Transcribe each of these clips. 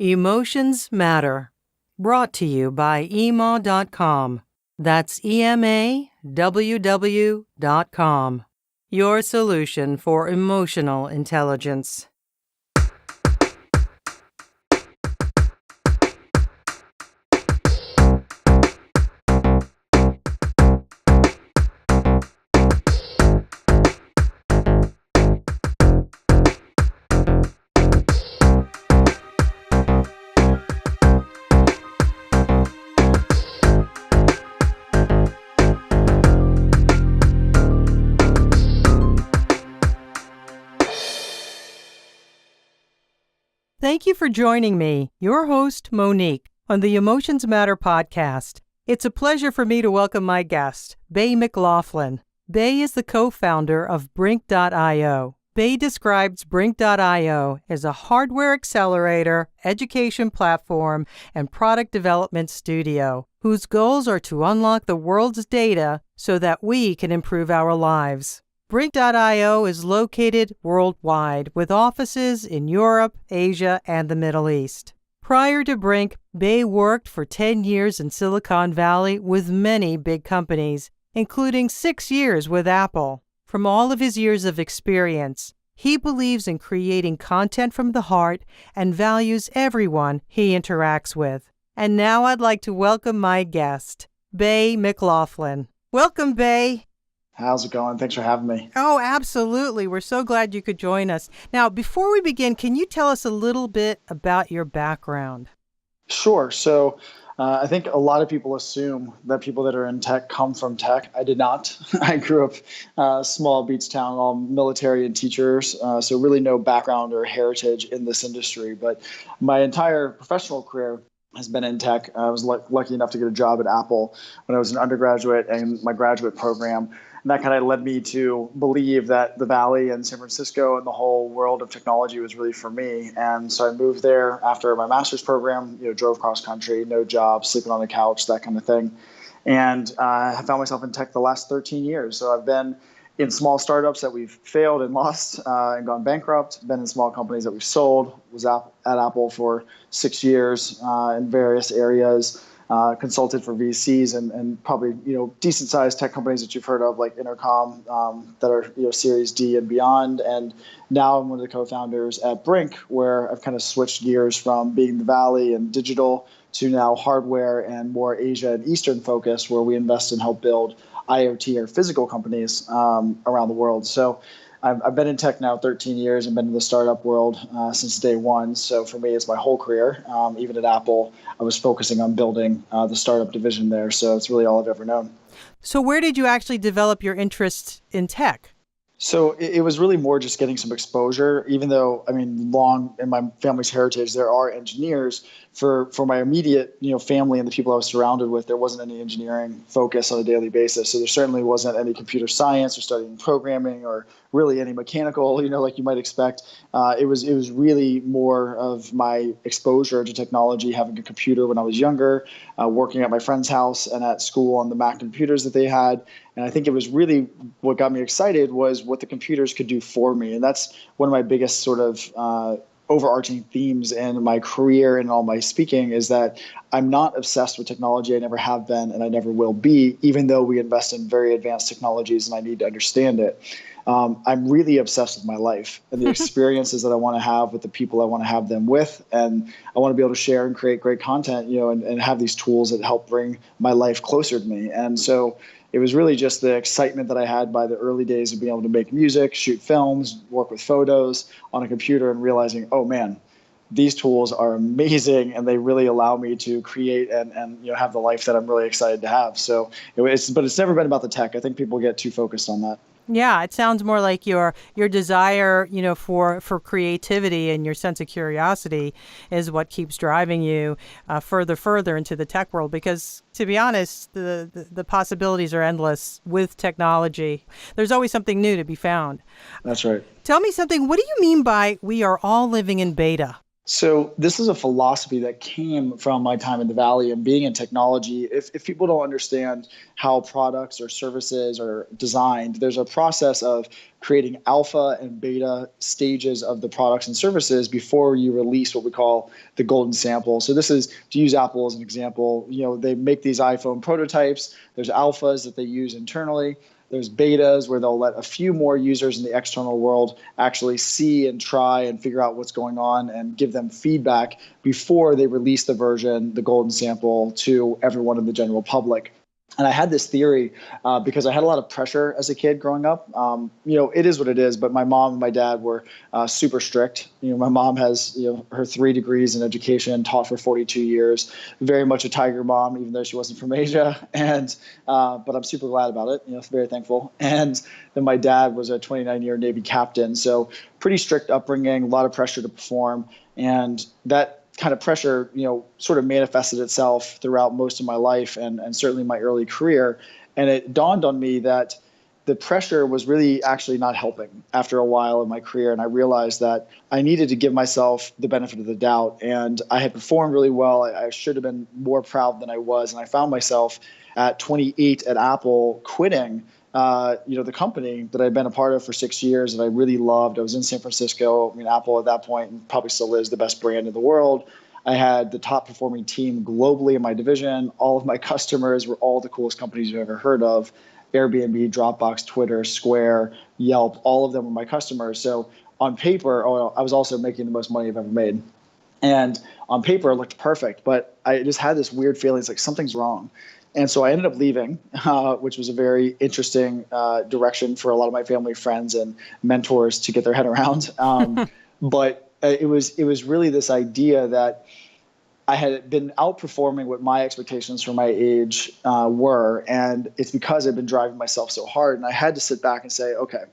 Emotions Matter. Brought to you by emaw.com. That's EMAWW.com. Your solution for emotional intelligence. Thank you for joining me, your host, Monique, on the Emotions Matter podcast. It's a pleasure for me to welcome my guest, Bay McLaughlin. Bay is the co-founder of Brink.io. Bay describes Brink.io as a hardware accelerator, education platform, and product development studio, whose goals are to unlock the world's data so that we can improve our lives. Brink.io is located worldwide with offices in Europe, Asia, and the Middle East. Prior to Brink, Bay worked for 10 years in Silicon Valley with many big companies, including 6 years with Apple. From all of his years of experience, he believes in creating content from the heart and values everyone he interacts with. And now I'd like to welcome my guest, Bay McLaughlin. Welcome, Bay. How's it going? Thanks for having me. Oh, absolutely. We're so glad you could join us. Now, before we begin, can you tell us a little bit about your background? Sure. So I think a lot of people assume that people that are in tech come from tech. I did not. I grew up small beach town, all military and teachers, so really no background or heritage in this industry. But my entire professional career has been in tech. I was lucky enough to get a job at Apple when I was an undergraduate and my graduate program. And that kind of led me to believe that the Valley and San Francisco and the whole world of technology was really for me. And so I moved there after my master's program, drove cross country, no job, sleeping on the couch, that kind of thing. And I found myself in tech the last 13 years. So I've been in small startups that we've failed and lost and gone bankrupt, been in small companies that we've sold, was at Apple for 6 years in various areas. Consulted for VCs and probably decent sized tech companies that you've heard of like Intercom that are Series D and beyond. And now I'm one of the co-founders at Brink, where I've kind of switched gears from being the Valley and digital to now hardware and more Asia and Eastern focus, where we invest and help build IoT or physical companies around the world. So I've been in tech now 13 years and been in the startup world since day one. So for me, it's my whole career. Even at Apple, I was focusing on building the startup division there. So it's really all I've ever known. So where did you actually develop your interest in tech? So it was really more just getting some exposure, even though, long in my family's heritage, there are engineers. For my immediate, family and the people I was surrounded with, there wasn't any engineering focus on a daily basis. So there certainly wasn't any computer science or studying programming or really any mechanical, like you might expect. It was really more of my exposure to technology, having a computer when I was younger, working at my friend's house and at school on the Mac computers that they had. And I think it was really what got me excited was what the computers could do for me. And that's one of my biggest sort of overarching themes in my career and all my speaking is that I'm not obsessed with technology. I never have been, and I never will be, even though we invest in very advanced technologies and I need to understand it. I'm really obsessed with my life and the experiences that I want to have with the people I want to have them with. And I want to be able to share and create great content, and have these tools that help bring my life closer to me. And so it was really just the excitement that I had by the early days of being able to make music, shoot films, work with photos on a computer and realizing, oh man, these tools are amazing and they really allow me to create and have the life that I'm really excited to have. So but it's never been about the tech. I think people get too focused on that. Yeah, it sounds more like your desire, for creativity and your sense of curiosity is what keeps driving you further into the tech world. Because to be honest, the possibilities are endless with technology. There's always something new to be found. That's right. Tell me something. What do you mean by we are all living in beta? So this is a philosophy that came from my time in the Valley and being in technology. If people don't understand how products or services are designed, there's a process of creating alpha and beta stages of the products and services before you release what we call the golden sample. So this is, to use Apple as an example, they make these iPhone prototypes. There's alphas that they use internally. There's betas where they'll let a few more users in the external world actually see and try and figure out what's going on and give them feedback before they release the version, the golden sample, to everyone in the general public. And I had this theory because I had a lot of pressure as a kid growing up. It is what it is, but my mom and my dad were super strict. My mom has her 3 degrees in education, taught for 42 years, very much a tiger mom, even though she wasn't from Asia. And but I'm super glad about it. Very thankful. And then my dad was a 29-year Navy captain, so pretty strict upbringing, a lot of pressure to perform, and that kind of pressure, sort of manifested itself throughout most of my life and certainly my early career. And it dawned on me that the pressure was really actually not helping after a while in my career. And I realized that I needed to give myself the benefit of the doubt. And I had performed really well. I should have been more proud than I was. And I found myself at 28 at Apple quitting the company that I'd been a part of for 6 years that I really loved. I was in San Francisco. Apple at that point probably still is the best brand in the world. I had the top performing team globally in my division. All of my customers were all the coolest companies you've ever heard of. Airbnb, Dropbox, Twitter, Square, Yelp, all of them were my customers. So on paper, I was also making the most money I've ever made. And on paper, it looked perfect, but I just had this weird feeling. It's like something's wrong. And so I ended up leaving, which was a very interesting direction for a lot of my family, friends, and mentors to get their head around. But it was really this idea that I had been outperforming what my expectations for my age were, and it's because I've been driving myself so hard. And I had to sit back and say, okay,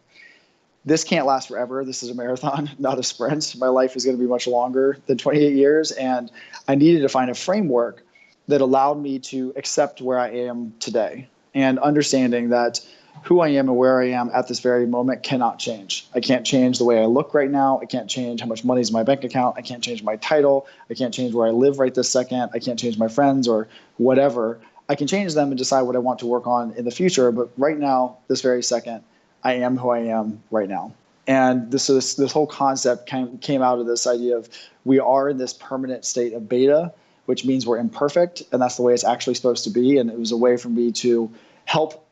this can't last forever. This is a marathon, not a sprint. My life is going to be much longer than 28 years, and I needed to find a framework that allowed me to accept where I am today and understanding that who I am and where I am at this very moment cannot change. I can't change the way I look right now. I can't change how much money is in my bank account. I can't change my title. I can't change where I live right this second. I can't change my friends or whatever. I can change them and decide what I want to work on in the future. But right now, this very second, I am who I am right now. And this whole concept came out of this idea of we are in this permanent state of beta, which means we're imperfect, and that's the way it's actually supposed to be. And it was a way for me to help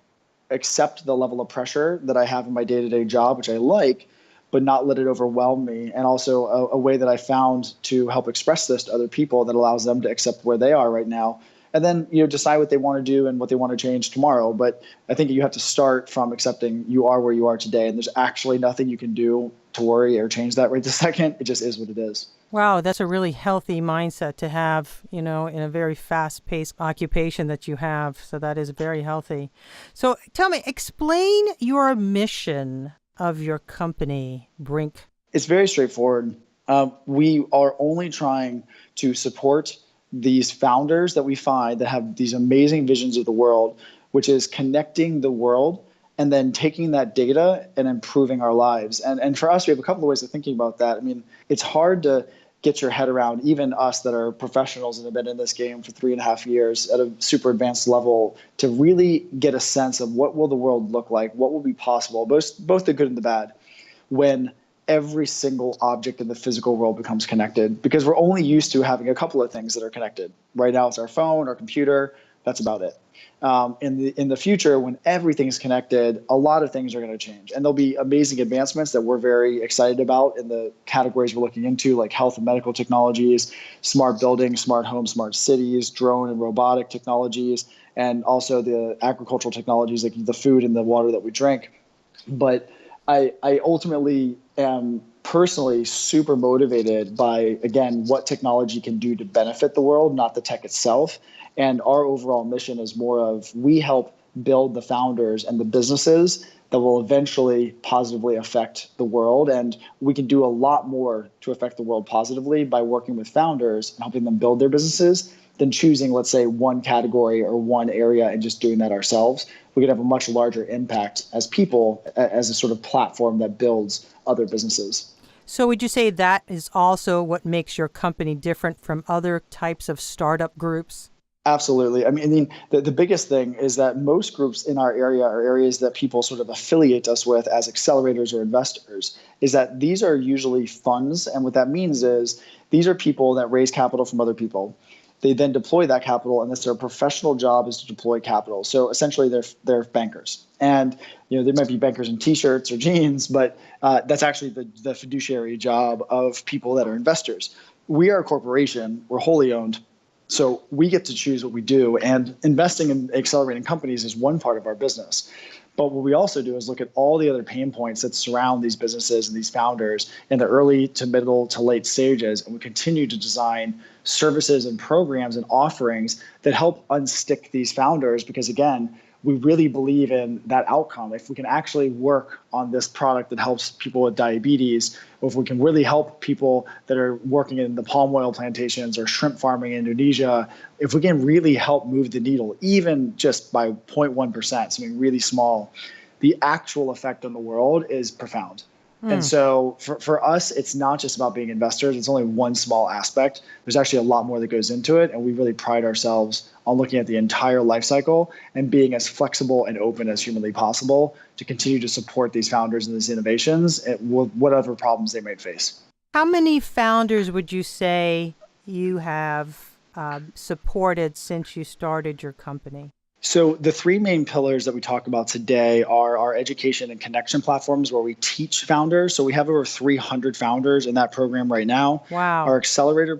accept the level of pressure that I have in my day-to-day job, which I like, but not let it overwhelm me. And also a way that I found to help express this to other people that allows them to accept where they are right now. And then decide what they want to do and what they want to change tomorrow. But I think you have to start from accepting you are where you are today, and there's actually nothing you can do to worry or change that right this second. It just is what it is. Wow, that's a really healthy mindset to have, in a very fast-paced occupation that you have. So that is very healthy. So tell me, explain your mission of your company, Brink. It's very straightforward. We are only trying to support these founders that we find that have these amazing visions of the world, which is connecting the world and then taking that data and improving our lives. And for us, we have a couple of ways of thinking about that. It's hard to get your head around, even us that are professionals and have been in this game for 3.5 years at a super advanced level, to really get a sense of what will the world look like, what will be possible, both the good and the bad, when every single object in the physical world becomes connected. Because we're only used to having a couple of things that are connected. Right now it's our phone, our computer, that's about it. In the future, when everything's connected, a lot of things are going to change. And there'll be amazing advancements that we're very excited about in the categories we're looking into, like health and medical technologies, smart buildings, smart homes, smart cities, drone and robotic technologies, and also the agricultural technologies like the food and the water that we drink. But I ultimately am personally super motivated by, again, what technology can do to benefit the world, not the tech itself. And our overall mission is more of we help build the founders and the businesses that will eventually positively affect the world. And we can do a lot more to affect the world positively by working with founders and helping them build their businesses than choosing, let's say, one category or one area and just doing that ourselves. We could have a much larger impact as people, as a sort of platform that builds other businesses. So would you say that is also what makes your company different from other types of startup groups? Absolutely. The biggest thing is that most groups in our area are areas that people sort of affiliate us with as accelerators or investors, is that these are usually funds. And what that means is these are people that raise capital from other people. They then deploy that capital, and their professional job is to deploy capital. So essentially, they're bankers, and they might be bankers in T-shirts or jeans, but that's actually the fiduciary job of people that are investors. We are a corporation; we're wholly owned, so we get to choose what we do. And investing in accelerating companies is one part of our business. But what we also do is look at all the other pain points that surround these businesses and these founders in the early to middle to late stages. And we continue to design services and programs and offerings that help unstick these founders because, again, we really believe in that outcome. If we can actually work on this product that helps people with diabetes, or if we can really help people that are working in the palm oil plantations or shrimp farming in Indonesia, if we can really help move the needle, even just by 0.1%, something really small, the actual effect on the world is profound. And so for us, it's not just about being investors. It's only one small aspect. There's actually a lot more that goes into it. And we really pride ourselves on looking at the entire life cycle and being as flexible and open as humanly possible to continue to support these founders and these innovations with whatever problems they might face. How many founders would you say you have supported since you started your company? So the three main pillars that we talk about today are our education and connection platforms where we teach founders. So we have over 300 founders in that program right now. Wow. Our accelerator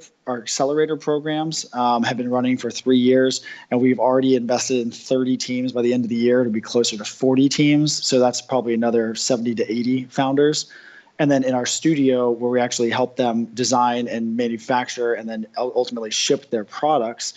programs have been running for 3 years, and we've already invested in 30 teams. By the end of the year, it'll be closer to 40 teams. So that's probably another 70 to 80 founders. And then in our studio, where we actually help them design and manufacture and then ultimately ship their products,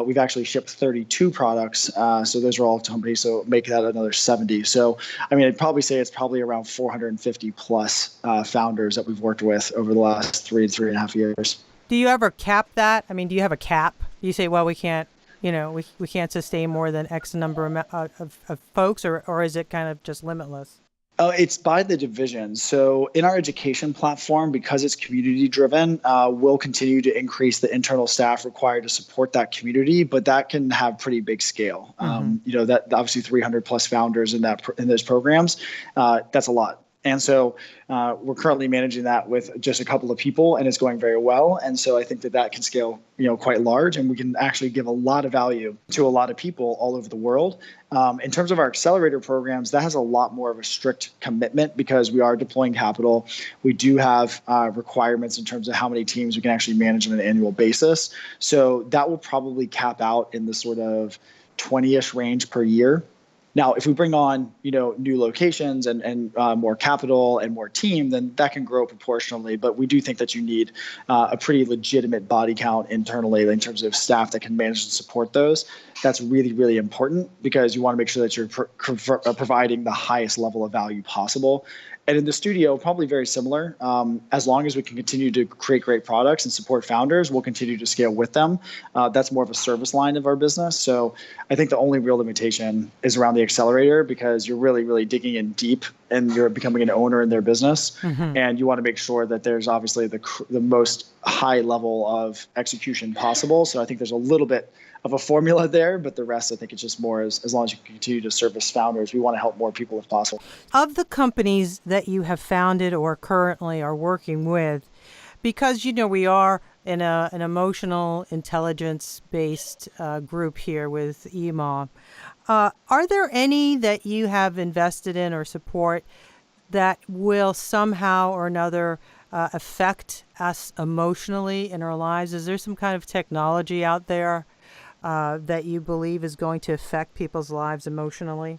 we've actually shipped 32 products. So those are all companies, so make that another 70. So, I'd probably say it's probably around 450 plus founders that we've worked with over the last 3.5 years. Do you ever cap that? Do you have a cap? You say, well, we can't, we can't sustain more than X number of folks, or is it kind of just limitless? It's by the division. So in our education platform, because it's community driven, we'll continue to increase the internal staff required to support that community, but that can have pretty big scale. That obviously 300 plus founders in those programs, that's a lot. And so we're currently managing that with just a couple of people, and it's going very well. And so I think that can scale, quite large, and we can actually give a lot of value to a lot of people all over the world. In terms of our accelerator programs, that has a lot more of a strict commitment because we are deploying capital. We do have requirements in terms of how many teams we can actually manage on an annual basis. So that will probably cap out in the sort of 20-ish range per year. Now, if we bring on, new locations and more capital and more team, then that can grow proportionally. But we do think that you need a pretty legitimate body count internally in terms of staff that can manage and support those. That's really, really important because you want to make sure that you're providing the highest level of value possible. And in the studio, probably very similar. As long as we can continue to create great products and support founders, we'll continue to scale with them. That's more of a service line of our business. So I think the only real limitation is around the accelerator because you're really, really digging in deep and you're becoming an owner in their business. Mm-hmm. And you want to make sure that there's obviously the most high level of execution possible. So I think there's a little bit of a formula there, but the rest, I think it's just more as long as you can continue to service founders, we want to help more people if possible. Of the companies that you have founded or currently are working with, because, we are in an emotional intelligence-based group here with EMAW, are there any that you have invested in or support that will somehow or another affect us emotionally in our lives? Is there some kind of technology out there that you believe is going to affect people's lives emotionally?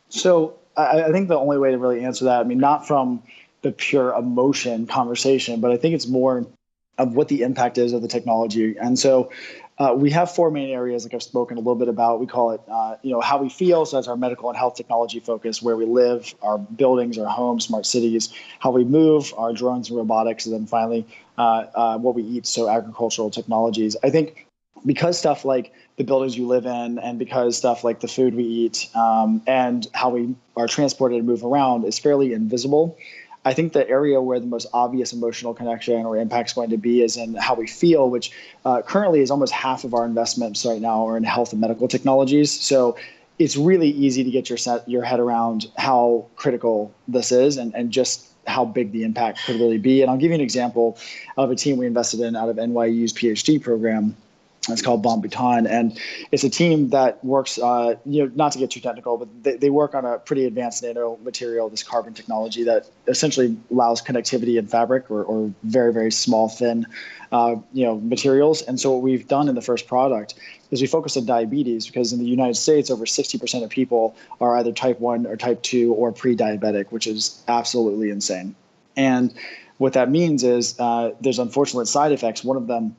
So I think the only way to really answer that, not from the pure emotion conversation, but I think it's more of what the impact is of the technology. And so we have four main areas, like I've spoken a little bit about. We call it, how we feel. So that's our medical and health technology focus, where we live, our buildings, our homes, smart cities, how we move, our drones and robotics, and then finally what we eat. So agricultural technologies. I think because stuff like the buildings you live in and because stuff like the food we eat and how we are transported and move around is fairly invisible, I think the area where the most obvious emotional connection or impact is going to be is in how we feel, which currently is almost half of our investments right now are in health and medical technologies. So it's really easy to get your head around how critical this is and just how big the impact could really be. And I'll give you an example of a team we invested in out of NYU's PhD program. It's called Bon Bouton, and it's a team that works, not to get too technical, but they work on a pretty advanced nanomaterial, this carbon technology that essentially allows connectivity in fabric or very, very small, thin, materials. And so what we've done in the first product is we focus on diabetes because in the United States, over 60% of people are either type 1 or type 2 or pre-diabetic, which is absolutely insane. And what that means is there's unfortunate side effects. One of them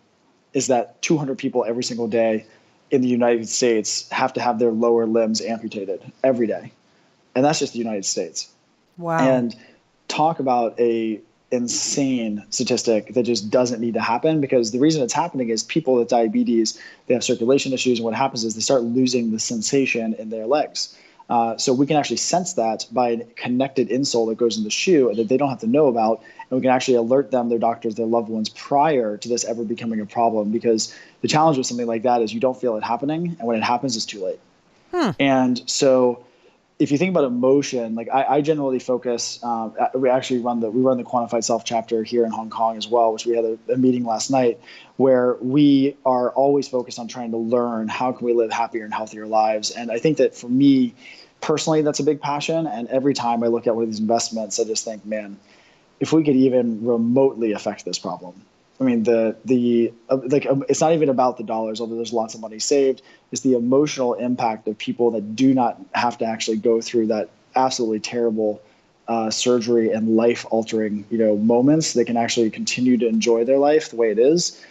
is that 200 people every single day in the United States have to have their lower limbs amputated every day. And that's just the United States. Wow. And talk about a insane statistic that just doesn't need to happen, because the reason it's happening is people with diabetes, they have circulation issues. And what happens is they start losing the sensation in their legs. So we can actually sense that by a connected insole that goes in the shoe that they don't have to know about. And we can actually alert them, their doctors, their loved ones prior to this ever becoming a problem. Because the challenge with something like that is you don't feel it happening. And when it happens, it's too late. And so if you think about emotion, like I generally focus, we actually run the Quantified Self chapter here in Hong Kong as well, which we had a meeting last night where we are always focused on trying to learn how can we live happier and healthier lives. And I think that for me personally, that's a big passion. And every time I look at one of these investments, I just think, man, if we could even remotely affect this problem. I mean, it's not even about the dollars, although there's lots of money saved. It's the emotional impact of people that do not have to actually go through that absolutely terrible surgery and life-altering, moments. They can actually continue to enjoy their life the way it is.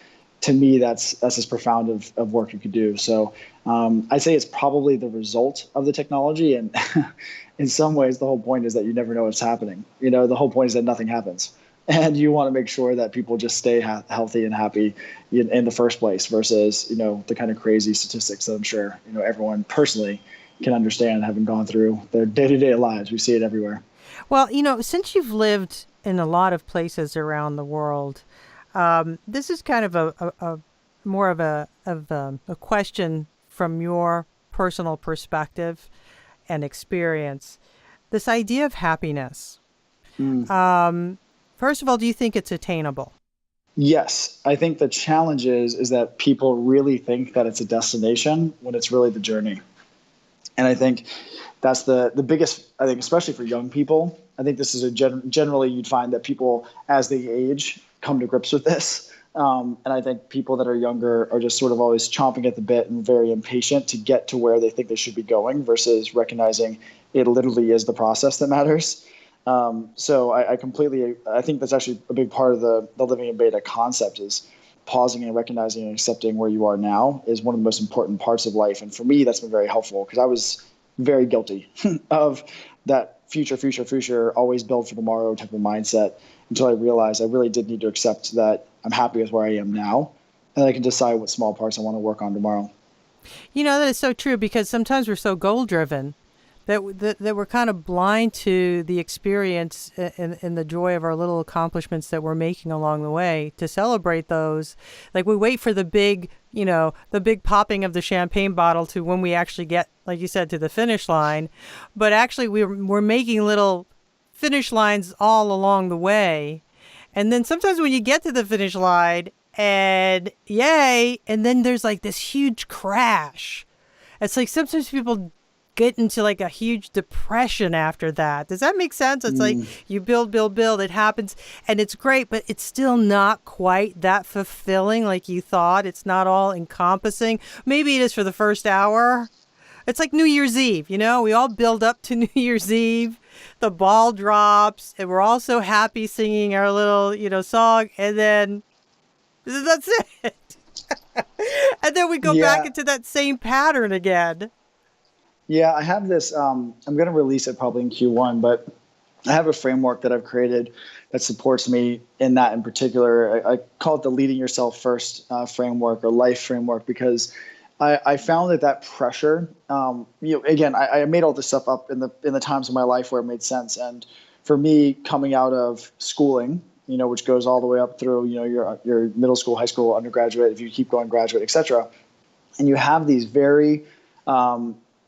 To me, that's as profound of work you could do. So I'd say it's probably the result of the technology. And in some ways, the whole point is that you never know what's happening. The whole point is that nothing happens. And you want to make sure that people just stay healthy and happy in the first place versus, the kind of crazy statistics that I'm sure, everyone personally can understand having gone through their day-to-day lives. We see it everywhere. Well, since you've lived in a lot of places around the world, this is kind of a more of a question from your personal perspective and experience. This idea of happiness. First of all, do you think it's attainable? Yes. I think the challenge is that people really think that it's a destination when it's really the journey. And I think that's the biggest, I think, especially for young people. I think this is generally you'd find that people, as they age, come to grips with this. And I think people that are younger are just sort of always chomping at the bit and very impatient to get to where they think they should be going versus recognizing it literally is the process that matters. So I think that's actually a big part of the living in beta concept is pausing and recognizing and accepting where you are now is one of the most important parts of life. And for me, that's been very helpful because I was very guilty of that future, always build for tomorrow type of mindset until I realized I really did need to accept that I'm happy with where I am now and I can decide what small parts I want to work on tomorrow. That is so true because sometimes we're so goal driven that we're kind of blind to the experience and the joy of our little accomplishments that we're making along the way. To celebrate those, like we wait for the big popping of the champagne bottle to when we actually get, like you said, to the finish line. But actually, we're making little finish lines all along the way, and then sometimes when you get to the finish line, and yay, and then there's like this huge crash. It's like sometimes people get into like a huge depression after that. Does that make sense? It's like you build, it happens and it's great, but it's still not quite that fulfilling like you thought. It's not all encompassing. Maybe it is for the first hour. It's like New Year's Eve, we all build up to New Year's Eve. The ball drops and we're all so happy singing our little, song, and then that's it. And then we go back into that same pattern again. Yeah, I have this, I'm going to release it probably in Q1, but I have a framework that I've created that supports me in that in particular. I call it the leading yourself first framework or life framework because I found that pressure, again, I made all this stuff up in the times of my life where it made sense. And for me, coming out of schooling, which goes all the way up through, your middle school, high school, undergraduate, if you keep going, graduate, et cetera. And you have these very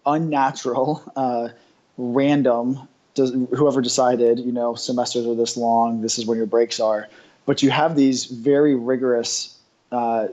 unnatural, random, whoever decided, semesters are this long, this is when your breaks are. But you have these very rigorous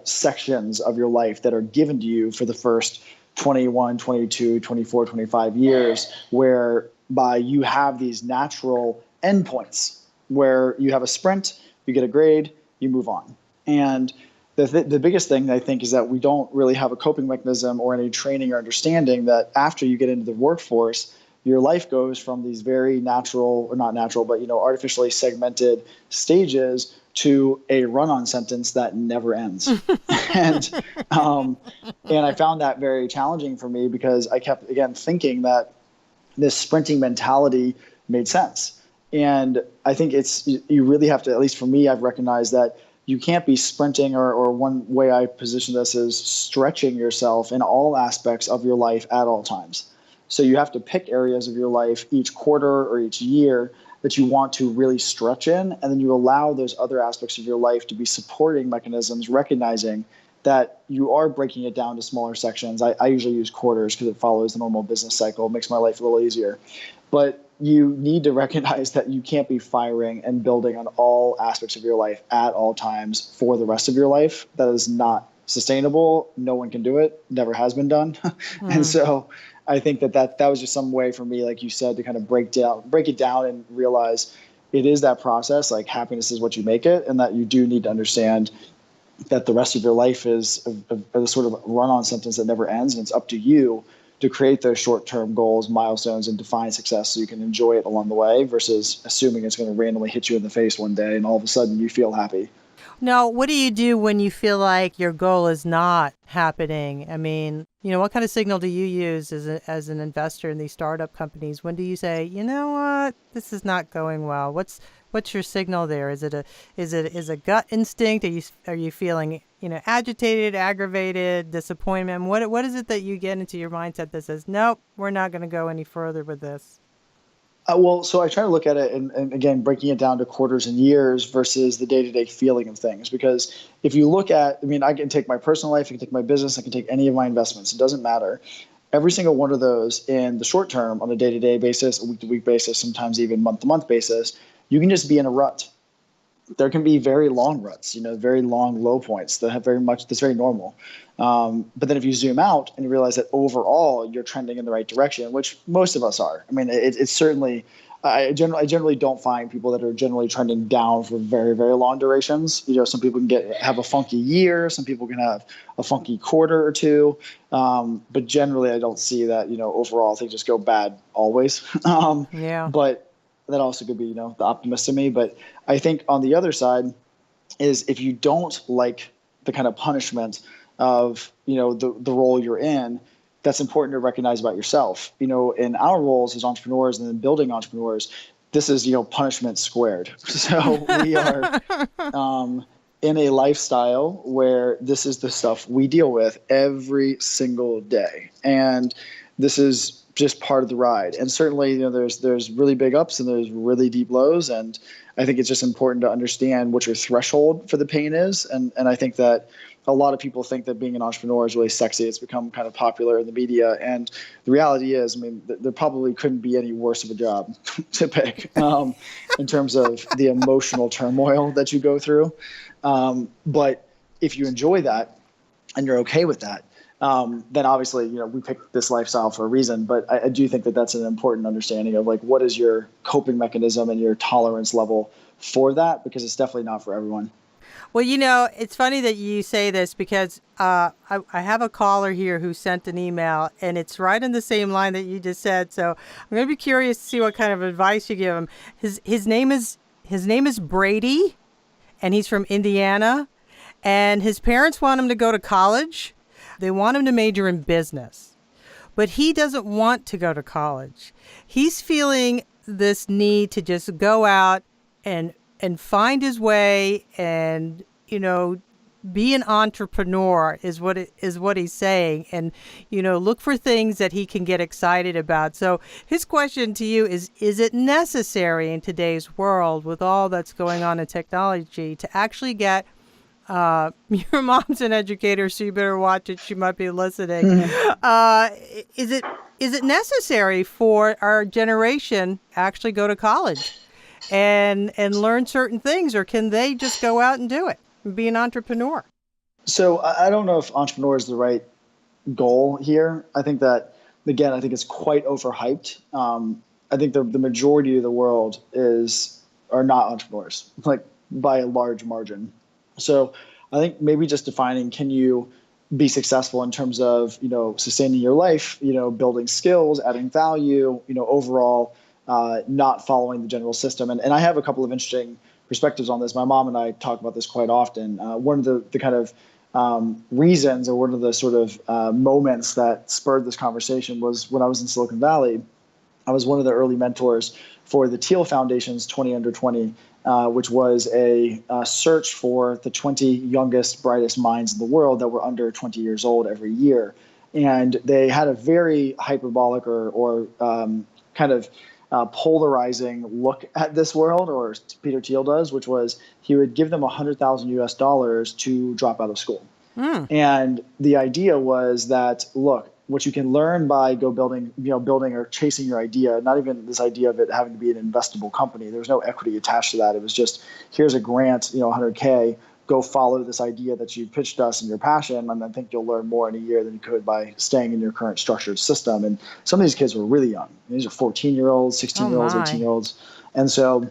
sections of your life that are given to you for the first 21, 22, 24, 25 years, whereby you have these natural endpoints where you have a sprint, you get a grade, you move on. And the biggest thing I think is that we don't really have a coping mechanism or any training or understanding that after you get into the workforce, your life goes from these very natural, or not natural, but artificially segmented stages to a run-on sentence that never ends. and I found that very challenging for me because I kept, again, thinking that this sprinting mentality made sense. And I think you really have to, at least for me, I've recognized that you can't be sprinting, or one way I position this is stretching yourself in all aspects of your life at all times. So you have to pick areas of your life each quarter or each year that you want to really stretch in, and then you allow those other aspects of your life to be supporting mechanisms, recognizing that you are breaking it down to smaller sections. I usually use quarters because it follows the normal business cycle. It makes my life a little easier. But you need to recognize that you can't be firing and building on all aspects of your life at all times for the rest of your life. That is not sustainable. No one can do it. Never has been done. And so I think that was just some way for me, like you said, to kind of break it down and realize it is that process. Like, happiness is what you make it, and that you do need to understand that the rest of your life is a sort of run-on sentence that never ends, and it's up to you to create those short-term goals, milestones, and define success so you can enjoy it along the way versus assuming it's going to randomly hit you in the face one day and all of a sudden you feel happy. Now, what do you do when you feel like your goal is not happening? I mean, what kind of signal do you use as an investor in these startup companies? When do you say, you know what, this is not going well? What's your signal there? Is it a gut instinct? Are you feeling agitated, aggravated, disappointment? What is it that you get into your mindset that says, nope, we're not going to go any further with this? So I try to look at it and again, breaking it down to quarters and years versus the day-to-day feeling of things. Because if you look at, I can take my personal life, I can take my business, I can take any of my investments. It doesn't matter. Every single one of those in the short term, on a day-to-day basis, a week-to-week basis, sometimes even month-to-month basis, you can just be in a rut. There can be very long ruts, very long low points that's very normal. But then if you zoom out and you realize that overall you're trending in the right direction, which most of us are. It's certainly, I generally don't find people that are generally trending down for very, very long durations. Some people can have a funky year, some people can have a funky quarter or two. But generally I don't see that, overall things just go bad always. Yeah. But that also could be, the optimist in me. But I think on the other side is if you don't like the kind of punishment of, the role you're in, that's important to recognize about yourself. In our roles as entrepreneurs and then building entrepreneurs, this is, punishment squared. So we are in a lifestyle where this is the stuff we deal with every single day. And this is just part of the ride. And certainly, there's really big ups and there's really deep lows. And I think it's just important to understand what your threshold for the pain is. And I think that a lot of people think that being an entrepreneur is really sexy. It's become kind of popular in the media. And the reality is, there probably couldn't be any worse of a job to pick in terms of the emotional turmoil that you go through. But if you enjoy that and you're okay with that, then obviously, we picked this lifestyle for a reason. But I do think that that's an important understanding of like, what is your coping mechanism and your tolerance level for that? Because it's definitely not for everyone. Well, it's funny that you say this because I have a caller here who sent an email, and it's right in the same line that you just said. So I'm going to be curious to see what kind of advice you give him. His name is Brady, and he's from Indiana, and his parents want him to go to college. They want him to major in business, but he doesn't want to go to college. He's feeling this need to just go out and find his way and, be an entrepreneur is what he's saying, and look for things that he can get excited about. So his question to you is it necessary in today's world with all that's going on in technology to actually get your mom's an educator, so you better watch it. She might be listening. Is it necessary for our generation actually go to college and learn certain things, or can they just go out and do it and be an entrepreneur? So I don't know if entrepreneur is the right goal here. I think that, again, I think it's quite overhyped. I think the majority of the world are not entrepreneurs, like by a large margin. So I think maybe just defining, can you be successful in terms of, sustaining your life, building skills, adding value, overall, not following the general system. And I have a couple of interesting perspectives on this. My mom and I talk about this quite often. One of the kind of reasons, or one of the sort of moments that spurred this conversation was when I was in Silicon Valley. I was one of the early mentors for the Thiel Foundation's 20 Under 20, which was a search for the 20 youngest, brightest minds in the world that were under 20 years old every year. And they had a very hyperbolic or kind of polarizing look at this world, or Peter Thiel does, which was he would give them $100,000 to drop out of school. And the idea was that, look, what you can learn by building or chasing your idea, not even this idea of it having to be an investable company. There was no equity attached to that. It was just, here's a grant, $100K, go follow this idea that you pitched us and your passion, and I think you'll learn more in a year than you could by staying in your current structured system. And some of these kids were really young. These are 14-year-olds, 16-year-olds, 18-year-olds. And so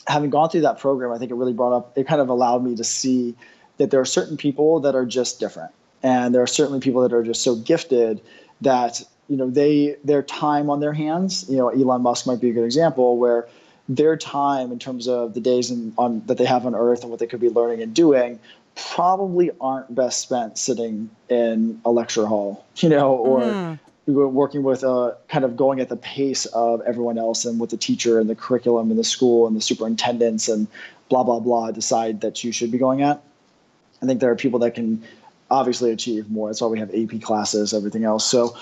having gone through that program, I think it kind of allowed me to see that there are certain people that are just different. And there are certainly people that are just so gifted that, their time on their hands, Elon Musk might be a good example, where their time in terms of the days that they have on Earth and what they could be learning and doing probably aren't best spent sitting in a lecture hall, or working with kind of going at the pace of everyone else and what the teacher and the curriculum and the school and the superintendents and blah, blah, blah decide that you should be going at. I think there are people that can obviously achieve more. That's why we have AP classes, everything else. So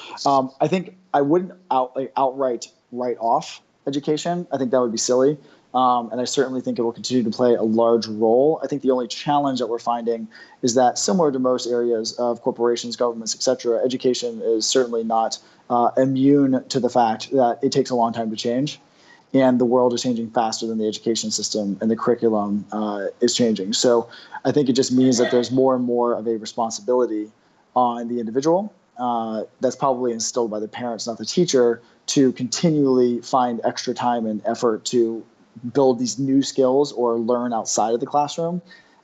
I think I wouldn't outright write off education. I think that would be silly. And I certainly think it will continue to play a large role. I think the only challenge that we're finding is that, similar to most areas of corporations, governments, et cetera, education is certainly not immune to the fact that it takes a long time to change. And the world is changing faster than the education system and the curriculum is changing. So I think it just means that there's more and more of a responsibility on the individual that's probably instilled by the parents, not the teacher, to continually find extra time and effort to build these new skills or learn outside of the classroom.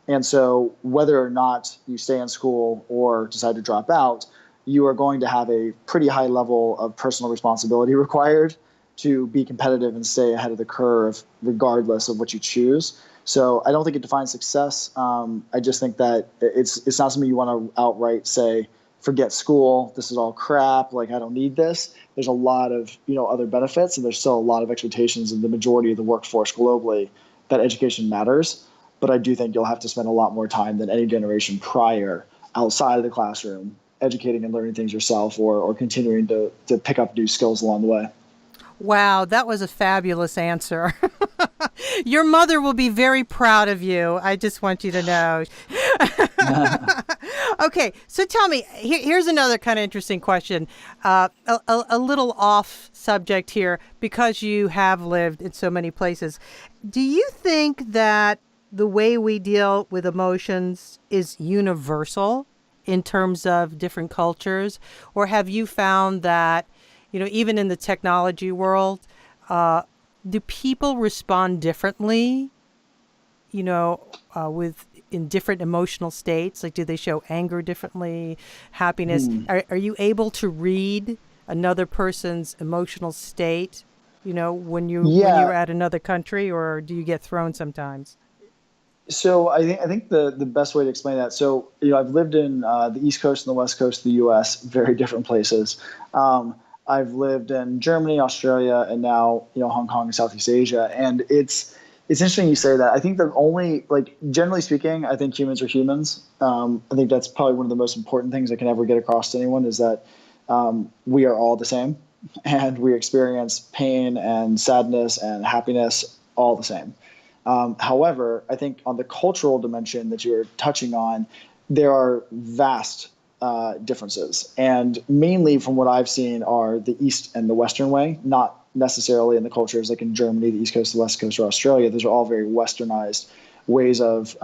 And so whether or not you stay in school or decide to drop out, you are going to have a pretty high level of personal responsibility required to be competitive and stay ahead of the curve, regardless of what you choose. So I don't think it defines success. I just think that it's not something you want to outright say, forget school, this is all crap, like I don't need this. There's a lot of other benefits, and there's still a lot of expectations in the majority of the workforce globally that education matters. But I do think you'll have to spend a lot more time than any generation prior outside of the classroom, educating and learning things yourself, or continuing to pick up new skills along the way. Wow, that was a fabulous answer. Your mother will be very proud of you. I just want you to know. Okay, so tell me, here's another kind of interesting question. A little off subject here, because you have lived in so many places. Do you think that the way we deal with emotions is universal in terms of different cultures? Or have you found that, even in the technology world, do people respond differently, in different emotional states? Like, do they show anger differently, happiness? Are you able to read another person's emotional state, when you're at another country, or do you get thrown sometimes? So I think the best way to explain that, so I've lived in the East Coast and the West Coast of the U.S., very different places. I've lived in Germany, Australia, and now Hong Kong and Southeast Asia, and it's It's interesting you say that. I think the only, like, generally speaking, I think humans are humans. I think that's probably one of the most important things I can ever get across to anyone is that we are all the same and we experience pain and sadness and happiness all the same. However, I think on the cultural dimension that you're touching on, there are vast differences. And mainly from what I've seen are the East and the Western way, not necessarily in the cultures like in Germany, the East Coast, the West Coast, or Australia. Those are all very westernized ways of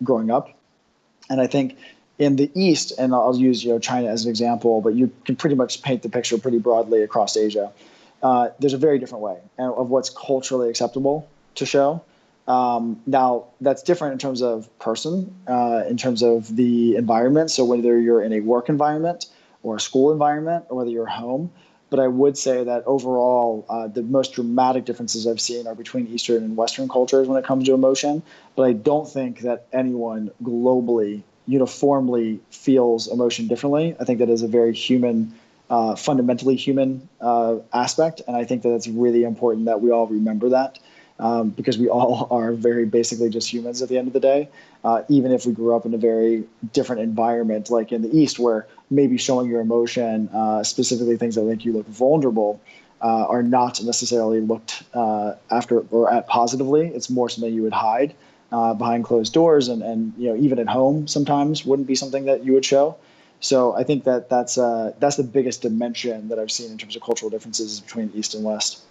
growing up. And I think in the East, and I'll use China as an example, but you can pretty much paint the picture pretty broadly across Asia. There's a very different way of what's culturally acceptable to show. Now, that's different in terms of person, in terms of the environment. So whether you're in a work environment or a school environment or whether you're home. But I would say that overall, the most dramatic differences I've seen are between Eastern and Western cultures when it comes to emotion. But I don't think that anyone globally uniformly feels emotion differently. I think that is a very human, fundamentally human aspect. And I think that it's really important that we all remember that. Because we all are very basically just humans at the end of the day, even if we grew up in a very different environment, like in the East, where maybe showing your emotion, specifically things that make you look vulnerable, are not necessarily looked after or at positively. It's more something you would hide behind closed doors, and even at home sometimes wouldn't be something that you would show. So I think that that's the biggest dimension that I've seen in terms of cultural differences between East and West.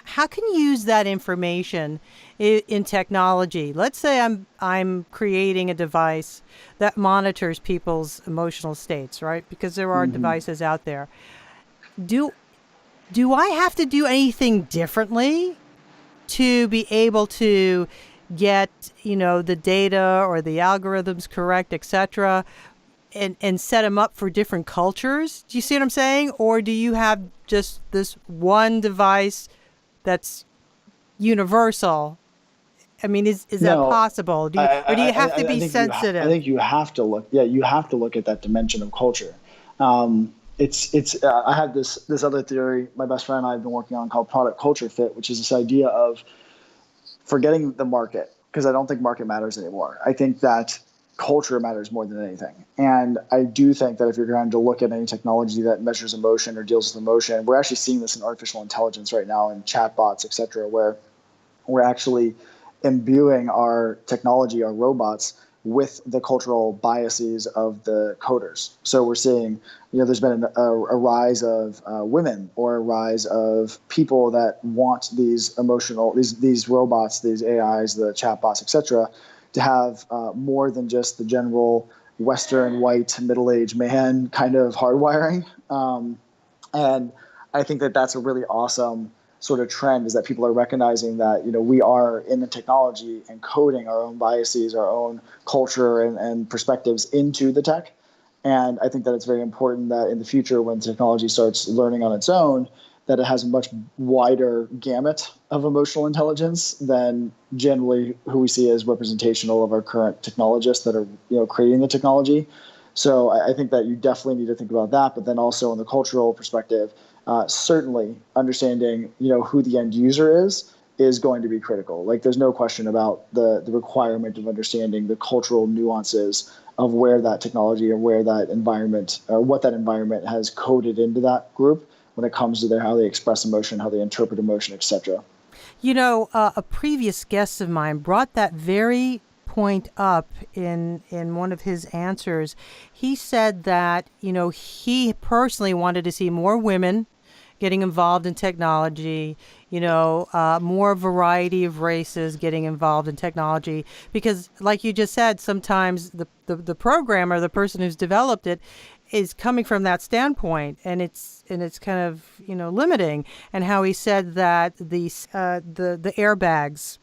How can you use that information in technology? Let's say I'm creating a device that monitors people's emotional states, right? Because there are devices out there. Do I have to do anything differently to be able to get, the data or the algorithms correct, etc., and set them up for different cultures? Do you see what I'm saying? Or do you have just this one device that's universal? I mean, is that No, possible? Or do you have to be I sensitive? think you have to look. Yeah, you have to look at that dimension of culture. It's. I had this other theory. My best friend and I have been working on called product culture fit, which is this idea of forgetting the market, because I don't think market matters anymore. I think that culture matters more than anything. And I do think that if you're going to look at any technology that measures emotion or deals with emotion, we're actually seeing this in artificial intelligence right now in chatbots, et cetera, where we're actually imbuing our technology, our robots, with the cultural biases of the coders. So we're seeing, there's been a rise of women, or a rise of people that want these these robots, these AIs, the chatbots, et cetera, to have more than just the general Western white middle-aged man kind of hardwiring. And I think that that's a really awesome sort of trend, is that people are recognizing that, we are in the technology and coding our own biases, our own culture and perspectives into the tech. And I think that it's very important that in the future, when technology starts learning on its own, that it has a much wider gamut of emotional intelligence than generally who we see as representational of our current technologists that are, creating the technology. So I think that you definitely need to think about that. But then also in the cultural perspective, certainly understanding, who the end user is going to be critical. Like, there's no question about the requirement of understanding the cultural nuances of where that technology or where that environment, or what that environment has coded into that group when it comes to how they express emotion, how they interpret emotion, etc. A previous guest of mine brought that very point up in one of his answers. He said that, he personally wanted to see more women getting involved in technology, more variety of races getting involved in technology, because like you just said, sometimes the programmer, the person who's developed it, is coming from that standpoint, and it's kind of limiting. And how he said that the airbags,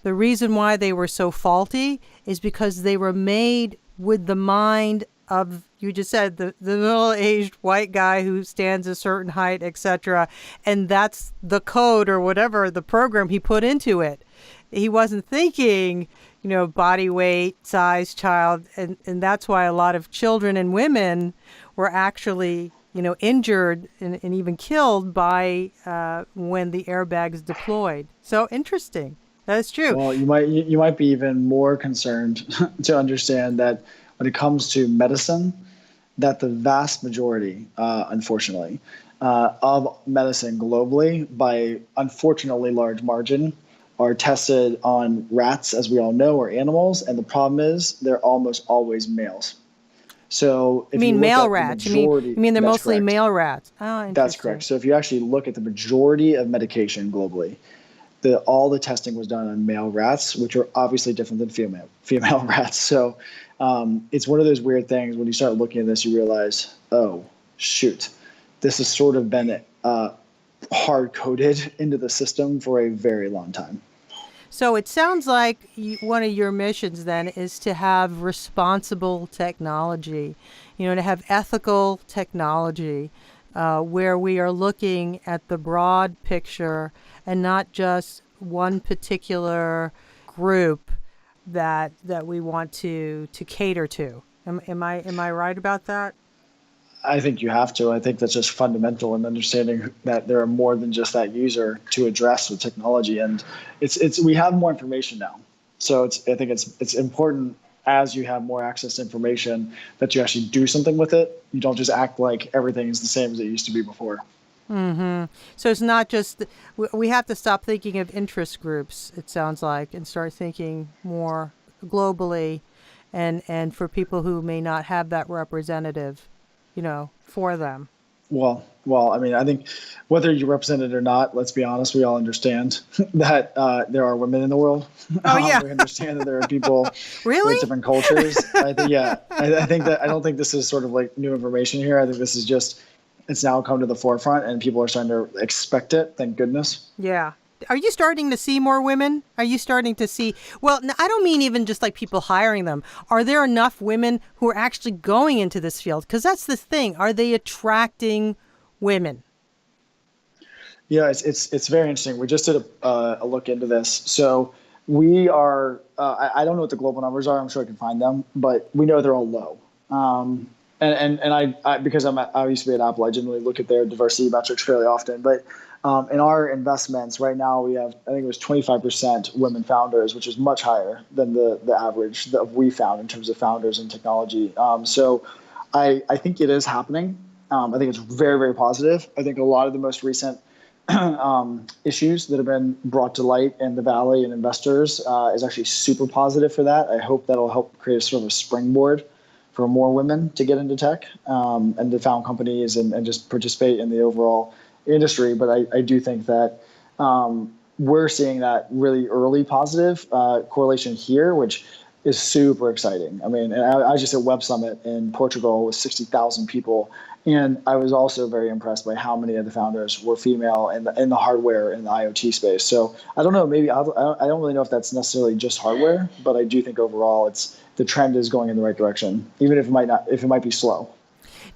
the reason why they were so faulty is because they were made with the mind of, you just said, the middle-aged white guy who stands a certain height, etc. And that's the code or whatever, the program he put into it. He wasn't thinking, body weight, size, child. And that's why a lot of children and women were actually, injured and even killed by when the airbags deployed. So interesting. That's true. Well, you might be even more concerned to understand that when it comes to medicine, that the vast majority, unfortunately, of medicine globally, by unfortunately large margin, are tested on rats, as we all know, or animals. And the problem is they're almost always males. So You if you mean look male at the rats? You majority, mean they're that's mostly correct. male rats? Oh, That's correct. interesting. So if you actually look at the majority of medication globally, all the testing was done on male rats, which are obviously different than female rats. So it's one of those weird things when you start looking at this, you realize, oh shoot, this has sort of been hard coded into the system for a very long time. So it sounds like one of your missions then is to have responsible technology, to have ethical technology, where we are looking at the broad picture and not just one particular group that we want to cater to. Am I right about that? I think you have to. I think that's just fundamental in understanding that there are more than just that user to address with technology, and it's we have more information now. So I think it's important as you have more access to information that you actually do something with it. You don't just act like everything is the same as it used to be before. So it's not just we have to stop thinking of interest groups. It sounds like, and start thinking more globally, and for people who may not have that representative, for them. Well, I mean, I think whether you represent it or not, let's be honest, we all understand that there are women in the world. Oh yeah, We understand that there are people with really? different cultures. I think, yeah, I think that I don't think this is sort of like new information here. I think this is just it's now come to the forefront, and people are starting to expect it. Thank goodness. Yeah. Are you starting to see more women? Are you starting to see? Well, I don't mean even just like people hiring them. Are there enough women who are actually going into this field? Because that's the thing. Are they attracting women? Yeah, it's very interesting. We just did a look into this. So we are. I don't know what the global numbers are. I'm sure I can find them, but we know they're all low. And I because I used to be at Apple, I generally look at their diversity metrics fairly often. But in our investments right now, we have I think it was 25% women founders, which is much higher than the average that we found in terms of founders in technology. So I think it is happening. I think it's very, very positive. I think a lot of the most recent issues that have been brought to light in the Valley and investors is actually super positive for that. I hope that'll help create a sort of a springboard for more women to get into tech and to found companies and just participate in the overall industry. But I do think that we're seeing that really early positive correlation here, which is super exciting. I mean, and I was just at Web Summit in Portugal with 60,000 people. And I was also very impressed by how many of the founders were female in the hardware and the IoT space. So I don't know, maybe I don't really know if that's necessarily just hardware, but I do think overall the trend is going in the right direction, even if it might be slow.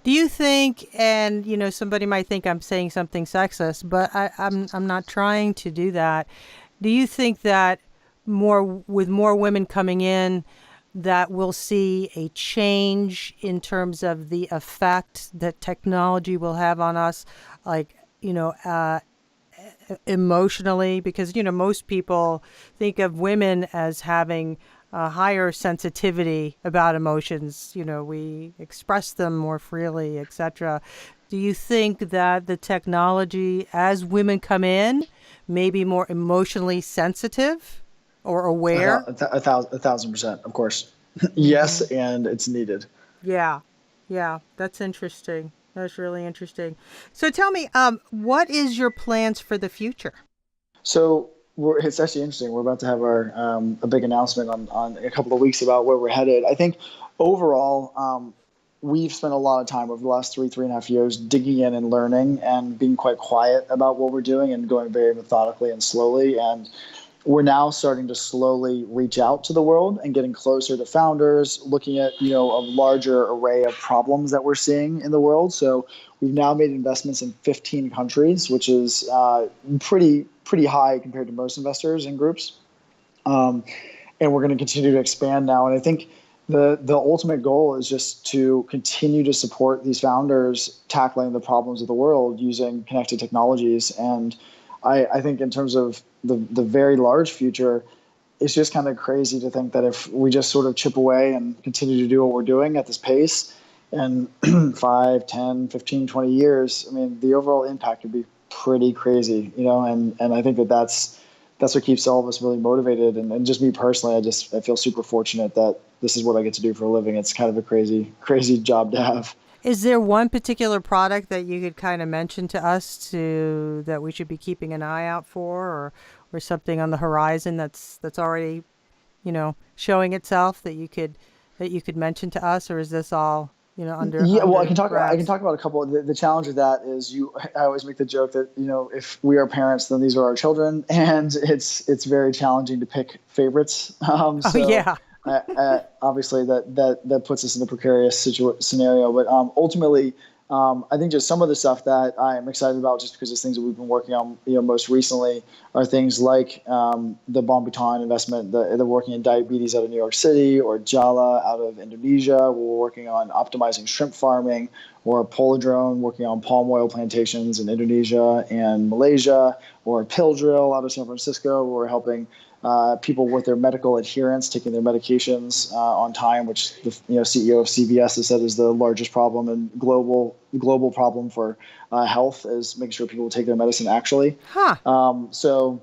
Do you think, and somebody might think I'm saying something sexist, but I'm not trying to do that. Do you think that with more women coming in, that we'll see a change in terms of the effect that technology will have on us, like, emotionally? Because, most people think of women as having a higher sensitivity about emotions. We express them more freely, etc. Do you think that the technology, as women come in, may be more emotionally sensitive or aware? 1,000%, of course. Yes, hmm and it's needed. Yeah, yeah, that's interesting. That's really interesting. So tell me, what is your plans for the future? So it's actually interesting. We're about to have our a big announcement on a couple of weeks about where we're headed. I think overall, we've spent a lot of time over the last 3.5 years digging in and learning and being quite quiet about what we're doing and going very methodically and slowly. And we're now starting to slowly reach out to the world and getting closer to founders, looking at a larger array of problems that we're seeing in the world. So we've now made investments in 15 countries, which is pretty high compared to most investors and groups. And we're going to continue to expand now. And I think the ultimate goal is just to continue to support these founders tackling the problems of the world using connected technologies. And I think in terms of the very large future, it's just kind of crazy to think that if we just sort of chip away and continue to do what we're doing at this pace, and 5, 10, 15, 20 years, I mean, the overall impact would be pretty crazy, and I think that's what keeps all of us really motivated. And just me personally, I feel super fortunate that this is what I get to do for a living. It's kind of a crazy job to have. Is there one particular product that you could kind of mention to us that we should be keeping an eye out for, or something on the horizon that's already, showing itself that you could mention to us, or is this all, under Well, I can wraps? talk about a couple. The challenge of that is I always make the joke that if we are parents, then these are our children, and it's very challenging to pick favorites. Oh yeah. Obviously that puts us in a precarious scenario, but ultimately, I think just some of the stuff that I'm excited about, just because it's things that we've been working on, most recently, are things like the Bombutan investment. They're working in diabetes out of New York City, or Jala out of Indonesia. We're working on optimizing shrimp farming, or Polydrone working on palm oil plantations in Indonesia and Malaysia, or Pill Drill out of San Francisco. We're helping people with their medical adherence, taking their medications on time, which the CEO of CVS has said is the largest problem and global problem for health, is making sure people take their medicine actually. Huh. So,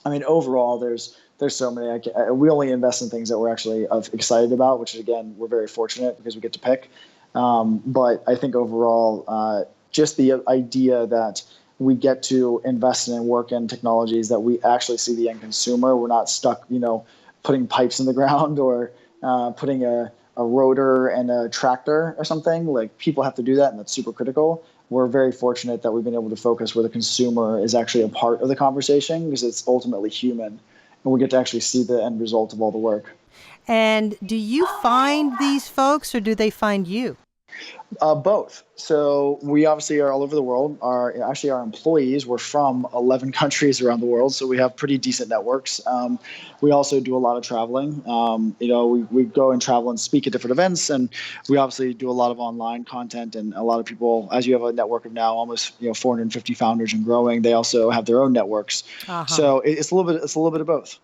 I mean, overall, there's so many. We only invest in things that we're actually excited about, which is, again, we're very fortunate because we get to pick. But I think overall, just the idea that we get to invest in and work in technologies that we actually see the end consumer. We're not stuck, putting pipes in the ground, or putting a rotor and a tractor or something. Like, people have to do that, and that's super critical. We're very fortunate that we've been able to focus where the consumer is actually a part of the conversation, because it's ultimately human, and we get to actually see the end result of all the work. And do you find these folks, or do they find you? Both. So we obviously are all over the world. Our employees were from 11 countries around the world, so we have pretty decent networks. We also do a lot of traveling. We go and travel and speak at different events, and we obviously do a lot of online content. And a lot of people, as you have a network of now almost 450 founders and growing, they also have their own networks. Uh-huh. So it's a little bit of both.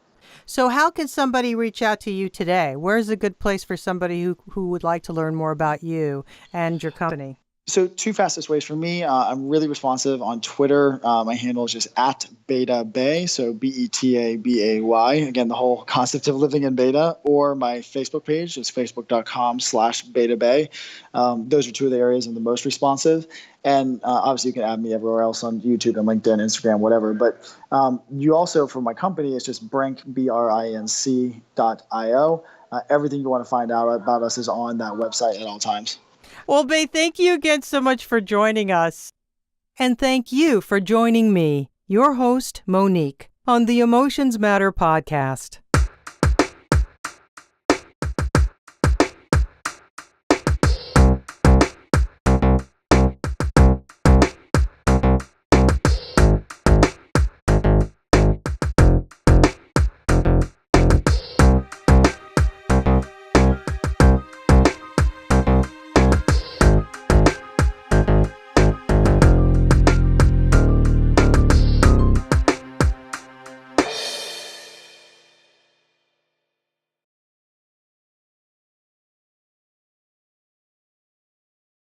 So how can somebody reach out to you today? Where's a good place for somebody who would like to learn more about you and your company? So 2 fastest ways for me. I'm really responsive on Twitter. My handle is just @BetaBay, so BETABAY. Again, the whole concept of living in beta. Or my Facebook page is facebook.com/BetaBay. Those are 2 of the areas I'm the most responsive. And obviously, you can add me everywhere else on YouTube and LinkedIn, Instagram, whatever. But you also, for my company, it's just Brinc, BRINC.io. Everything you want to find out about us is on that website at all times. Well, Bay, thank you again so much for joining us. And thank you for joining me, your host, Monique, on the Emotions Matter podcast.